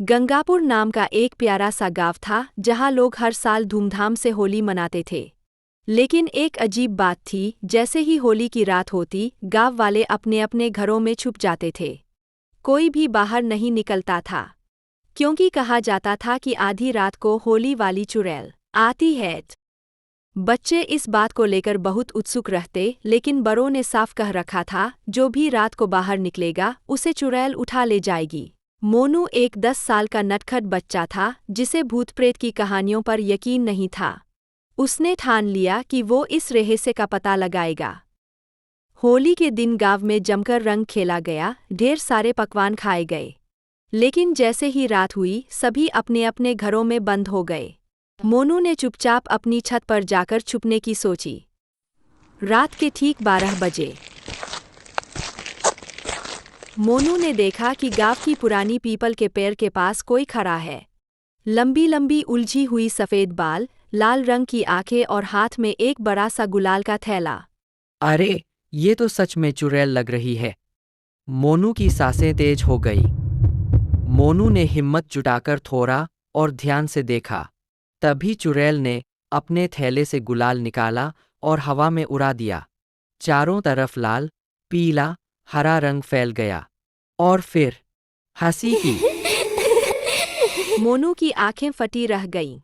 गंगापुर नाम का एक प्यारा सा गाँव था जहाँ लोग हर साल धूमधाम से होली मनाते थे। लेकिन एक अजीब बात थी, जैसे ही होली की रात होती, गाँव वाले अपने अपने घरों में छुप जाते थे। कोई भी बाहर नहीं निकलता था, क्योंकि कहा जाता था कि आधी रात को होली वाली चुड़ैल आती है। बच्चे इस बात को लेकर बहुत उत्सुक रहते, लेकिन बड़ों ने साफ कह रखा था, जो भी रात को बाहर निकलेगा उसे चुड़ैल उठा ले जाएगी। मोनू एक 10 साल का नटखट बच्चा था, जिसे भूत प्रेत की कहानियों पर यकीन नहीं था। उसने ठान लिया कि वो इस रहस्य का पता लगाएगा। होली के दिन गांव में जमकर रंग खेला गया, ढेर सारे पकवान खाए गए। लेकिन जैसे ही रात हुई, सभी अपने अपने घरों में बंद हो गए। मोनू ने चुपचाप अपनी छत पर जाकर छुपने की सोची। रात के ठीक 12 बजे मोनू ने देखा कि गांव की पुरानी पीपल के पेड़ के पास कोई खड़ा है। लंबी लंबी उलझी हुई सफ़ेद बाल, लाल रंग की आंखें और हाथ में एक बड़ा सा गुलाल का थैला। अरे, ये तो सच में चुड़ैल लग रही है। मोनू की सांसें तेज हो गई। मोनू ने हिम्मत जुटाकर थोड़ा और ध्यान से देखा। तभी चुड़ैल ने अपने थैले से गुलाल निकाला और हवा में उड़ा दिया। चारों तरफ लाल, पीला, हरा रंग फैल गया और फिर हंसी की। मोनू की आंखें फटी रह गईं।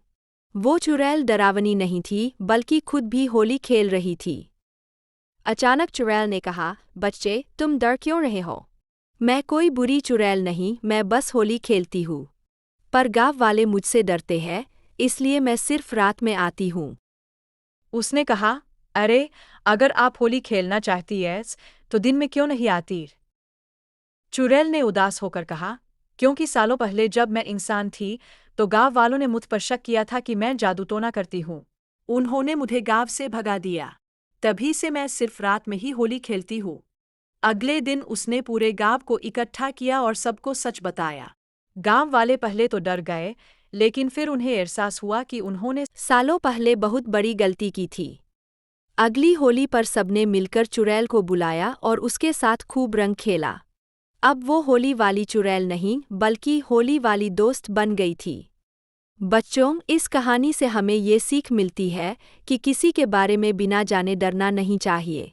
वो चुड़ैल डरावनी नहीं थी, बल्कि खुद भी होली खेल रही थी। अचानक चुड़ैल ने कहा, बच्चे, तुम डर क्यों रहे हो? मैं कोई बुरी चुड़ैल नहीं, मैं बस होली खेलती हूँ। पर गाँव वाले मुझसे डरते हैं, इसलिए मैं सिर्फ रात में आती हूँ। उसने कहा, अरे, अगर आप होली खेलना चाहती है तो दिन में क्यों नहीं आती? चुड़ैल ने उदास होकर कहा, क्योंकि सालों पहले जब मैं इंसान थी तो गांव वालों ने मुझ पर शक किया था कि मैं जादू टोना करती हूँ। उन्होंने मुझे गांव से भगा दिया। तभी से मैं सिर्फ रात में ही होली खेलती हूँ। अगले दिन उसने पूरे गांव को इकट्ठा किया और सबको सच बताया। गांव वाले पहले तो डर गए, लेकिन फिर उन्हें एहसास हुआ कि उन्होंने सालों पहले बहुत बड़ी गलती की थी। अगली होली पर सबने मिलकर चुड़ैल को बुलाया और उसके साथ खूब रंग खेला। अब वो होली वाली चुड़ैल नहीं, बल्कि होली वाली दोस्त बन गई थी। बच्चों, इस कहानी से हमें ये सीख मिलती है कि किसी के बारे में बिना जाने डरना नहीं चाहिए।